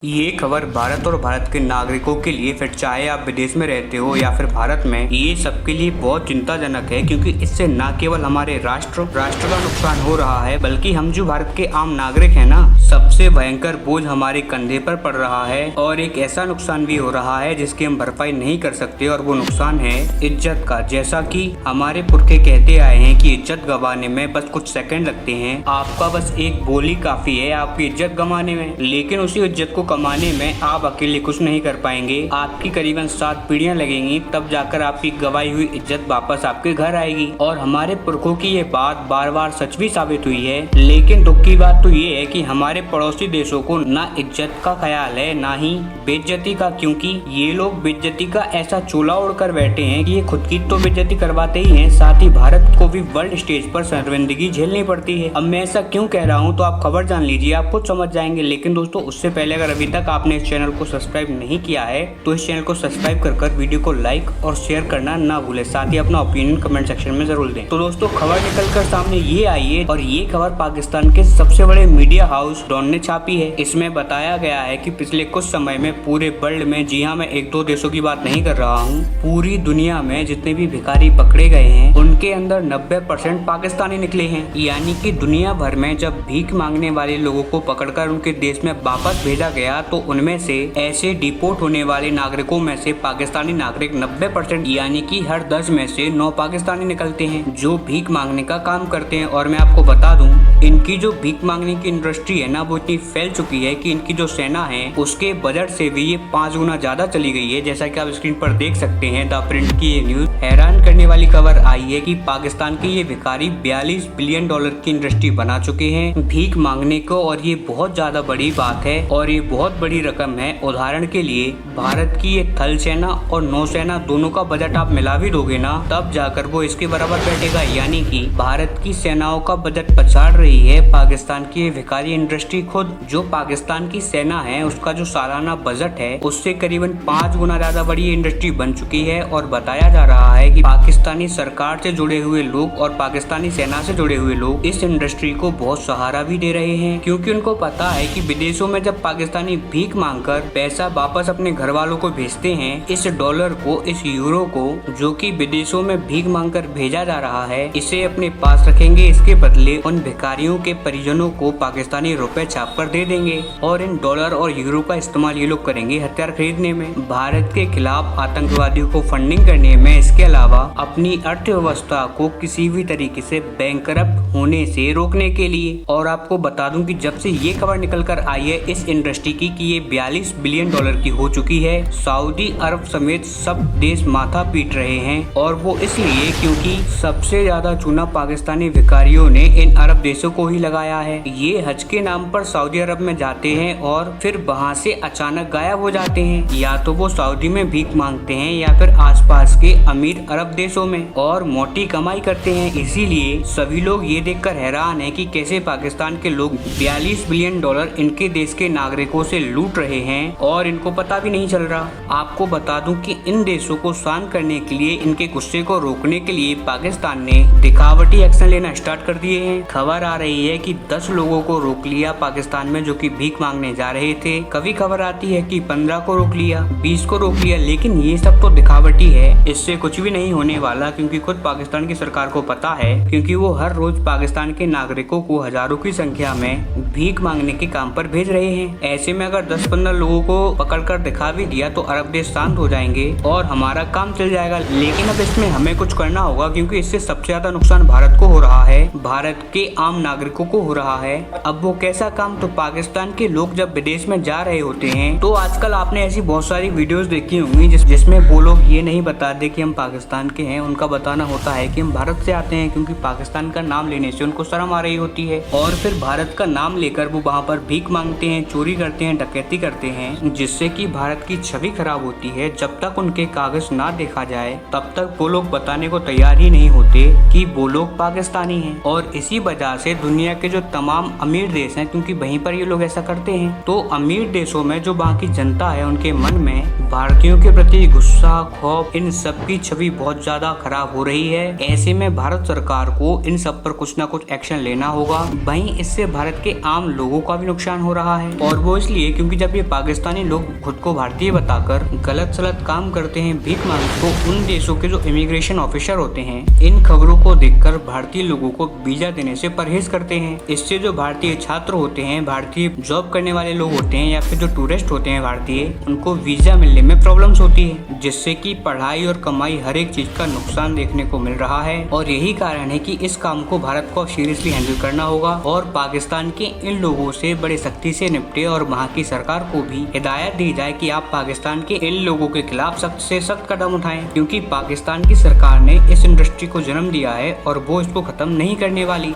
ये खबर भारत और भारत के नागरिकों के लिए, फिर चाहे आप विदेश में रहते हो या फिर भारत में, ये सबके लिए बहुत चिंताजनक है क्योंकि इससे न केवल हमारे राष्ट्र का नुकसान हो रहा है, बल्कि हम जो भारत के आम नागरिक हैं ना, सबसे भयंकर बोझ हमारे कंधे पर पड़ रहा है। और एक ऐसा नुकसान भी हो रहा है जिसकी हम भरपाई नहीं कर सकते, और वो नुकसान है इज्जत का। जैसा कि हमारे पुरखे कहते आए हैं कि इज्जत गंवाने में बस कुछ सेकंड लगते हैं, आपका बस एक बोली काफी है आपकी इज्जत गंवाने में। लेकिन उसी इज्जत को कमाने में आप अकेले कुछ नहीं कर पाएंगे, आपकी करीबन 7 पीढ़ियां लगेंगी, तब जाकर आपकी गवाई हुई इज्जत वापस आपके घर आएगी। और हमारे पुरखों की ये बात बार बार सच भी साबित हुई है। लेकिन दुख की बात तो ये है कि हमारे पड़ोसी देशों को ना इज्जत का ख्याल है, ना ही बेइज्जती का, क्योंकि ये लोग बेइज्जती का ऐसा चोला ओढ़कर बैठे हैं कि ये खुद की तो बेइज्जती करवाते ही हैं, साथ ही भारत को भी वर्ल्ड स्टेज पर शर्मिंदगी झेलनी पड़ती है। अब मैं ऐसा क्यों कह रहा हूँ तो आप खबर जान लीजिए, आप खुद समझ जाएंगे। लेकिन दोस्तों, उससे पहले अगर अभी तक आपने इस चैनल को सब्सक्राइब नहीं किया है तो इस चैनल को सब्सक्राइब कर वीडियो को लाइक और शेयर करना ना भूले, साथ ही अपना ओपिनियन कमेंट सेक्शन में जरूर दें। तो दोस्तों, खबर निकलकर सामने ये आई है, और ये खबर पाकिस्तान के सबसे बड़े मीडिया हाउस डॉन ने छापी है। इसमें बताया गया है कि पिछले कुछ समय में पूरे वर्ल्ड में, जी हाँ, मैं 1-2 देशों की बात नहीं कर रहा हूँ, पूरी दुनिया में जितने भी भिखारी पकड़े गए हैं उनके अंदर 90% पाकिस्तानी निकले हैं। यानी कि दुनिया भर में जब भीख मांगने वाले लोगों को पकड़कर उनके देश में वापस भेजा गया तो उनमें से ऐसे डिपोर्ट होने वाले नागरिकों में से पाकिस्तानी नागरिक 90%, यानी कि हर 10 में से 9 पाकिस्तानी निकलते हैं जो भीख मांगने का काम करते हैं। और मैं आपको बता दूं, इनकी जो भीख मांगने की इंडस्ट्री है ना, वो इतनी फैल चुकी है कि इनकी जो सेना है उसके बजट से भी ये 5 गुना ज्यादा चली गई है। जैसा कि आप स्क्रीन पर देख सकते हैं, द प्रिंट की ये न्यूज। हैरान करने वाली खबर आई है कि पाकिस्तान के ये भिखारी $42 बिलियन की इंडस्ट्री बना चुके हैं भीख मांगने को, और ये बहुत ज्यादा बड़ी बात है और ये बहुत बड़ी रकम है। उदाहरण के लिए, भारत की ये थल सेना और नौसेना दोनों का बजट आप मिला भी दोगे ना, तब जाकर वो इसके बराबर बैठेगा। यानी कि भारत की सेनाओं का बजट पछाड़ रही है पाकिस्तान की ये भिखारी इंडस्ट्री खुद। जो पाकिस्तान की सेना है उसका जो सालाना बजट है उससे करीबन 5 गुना ज्यादा बड़ी ये इंडस्ट्री बन चुकी है। और बताया जा रहा है कि पाकिस्तानी सरकार से जुड़े हुए लोग और पाकिस्तानी सेना से जुड़े हुए लोग इस इंडस्ट्री को बहुत सहारा भी दे रहे हैं, क्योंकि उनको पता है कि विदेशों में जब पाकिस्तानी भीख मांगकर पैसा वापस अपने घर वालों को भेजते हैं, इस डॉलर को, इस यूरो को, जो कि विदेशों में भीख मांगकर भेजा जा रहा है, इसे अपने पास रखेंगे। इसके बदले उन भिखारियों के परिजनों को पाकिस्तानी रुपए छाप कर दे देंगे, और इन डॉलर और यूरो का इस्तेमाल ये लोग करेंगे हथियार खरीदने में, भारत के खिलाफ आतंकवादियों को फंडिंग करने में। इसके अलावा अपनी अर्थव्यवस्था को किसी भी तरीके से बैंकरप्ट होने से रोकने के लिए। और आपको बता दूं कि जब से ये खबर निकल कर आई है इस इंडस्ट्री की कि ये $42 बिलियन की हो चुकी है, सऊदी अरब समेत सब देश माथा पीट रहे हैं। और वो इसलिए क्योंकि सबसे ज्यादा चूना पाकिस्तानी भिखारियों ने इन अरब देशों को ही लगाया है। ये हज के नाम पर सऊदी अरब में जाते हैं और फिर वहाँ से अचानक गायब हो जाते हैं। या तो वो सऊदी में भीख मांगते हैं या फिर आसपास के अमीर अरब देशों में, और मोटी कमाई करते हैं। इसीलिए सभी लोग ये देखकर हैरान है कि कैसे पाकिस्तान के लोग $42 बिलियन इनके देश के नागरिकों से लूट रहे हैं और इनको पता भी नहीं चल रहा। आपको बता दूं कि इन देशों को शांत करने के लिए, इनके गुस्से को रोकने के लिए पाकिस्तान ने दिखावटी एक्शन लेना स्टार्ट कर दिए हैं। खबर आ रही है कि 10 लोगों को रोक लिया पाकिस्तान में जो कि भीख मांगने जा रहे थे। कभी खबर आती है कि 15 को रोक लिया, 20 को रोक लिया, लेकिन ये सब तो दिखावटी है। इससे कुछ भी नहीं होने वाला, क्योंकि खुद पाकिस्तान की सरकार को पता है, क्योंकि वो हर रोज पाकिस्तान के नागरिकों को हजारों की संख्या में भीख मांगने के काम पर भेज रहे हैं। ऐसे में अगर 10-15 लोगों को पकड़कर दिखा भी दिया तो अरब देश शांत हो जाएंगे और हमारा काम चल जाएगा। लेकिन अब इसमें हमें कुछ करना होगा, क्योंकि इससे सबसे ज्यादा नुकसान भारत को हो रहा है, भारत के आम नागरिकों को हो रहा है। अब वो कैसा काम, तो पाकिस्तान के लोग जब विदेश में जा रहे होते हैं तो आजकल आपने ऐसी बहुत सारी वीडियोस देखी होंगी जिसमें वो लोग ये नहीं बताते कि हम पाकिस्तान के हैं। उनका बताना होता है कि हम भारत से आते हैं, क्योंकि पाकिस्तान का नाम लेने से उनको शर्म आ रही होती है। और फिर भारत का नाम लेकर वो वहाँ पर भीख मांगते हैं, चोरी करते हैं, डकैती करते हैं, जिससे कि भारत की छवि खराब होती है। जब तक उनके कागज ना देखा जाए तब तक वो लोग बताने को तैयार ही नहीं होते कि वो लोग पाकिस्तानी हैं। और इसी वजह से दुनिया के जो तमाम अमीर देश हैं, क्योंकि वहीं पर ये लोग ऐसा करते हैं, तो अमीर देशों में जो बाकी जनता है उनके मन में भारतीयों के प्रति गुस्सा, खौफ, इन सब की छवि बहुत ज्यादा खराब हो रही है। ऐसे में भारत सरकार को इन सब पर कुछ न कुछ एक्शन लेना होगा। वहीं इससे भारत के आम लोगों का भी नुकसान हो रहा है, और वो इसलिए क्योंकि जब ये पाकिस्तानी लोग खुद को भारतीय बताकर गलत सलत काम करते हैं, भीख मांगते, तो उन देशों के जो इमिग्रेशन ऑफिसर होते हैं इन खबरों को देखकर भारतीय लोगों को वीजा देने से परहेज करते हैं। इससे जो भारतीय छात्र होते हैं, भारतीय जॉब करने वाले लोग होते हैं, या फिर जो टूरिस्ट होते हैं भारतीय, उनको वीजा मिलने में प्रॉब्लम्स होती है, जिससे कि पढ़ाई और कमाई हर एक चीज का नुकसान देखने को मिल रहा है। और यही कारण है कि इस काम को भारत को सीरियसली हैंडल करना होगा और पाकिस्तान के इन लोगों से बड़े सख्ती से निपटे, और वहाँ की सरकार को भी हिदायत दी जाए कि आप पाकिस्तान के इन लोगों के खिलाफ सख्त से सख्त कदम उठाएं, क्योंकि पाकिस्तान की सरकार ने इस इंडस्ट्री को जन्म दिया है और वो इसको खत्म नहीं करने वाली।